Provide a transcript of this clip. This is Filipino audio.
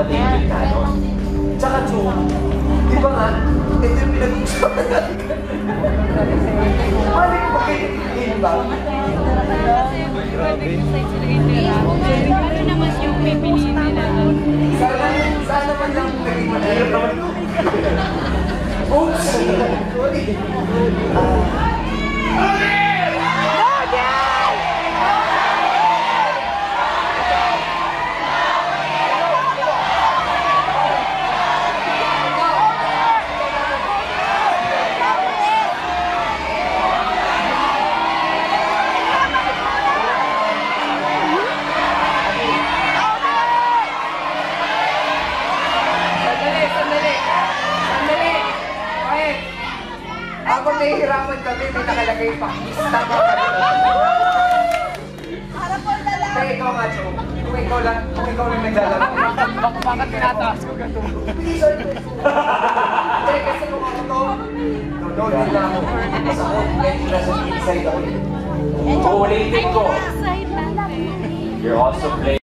matahimik ka, no? Tsaka, Chu, di ba nga, ito yung pinag-usapan natin. Mali ko ba kayo nagiging ba? Ano naman yung pipiliin nila? Sana man lang naging mahirap naman. Oops! Sorry. Habang nahihirapan kami, may nakalagay pa. Tama ka rin. Kaya ikaw nga, Cho. Kung ikaw lang naglalaro. Bakit tinataas ko ganito? Hindi, kasi kung ako to, doon din ako. Mas ako, nasa inside ako. Ulitin ko. You're also playing.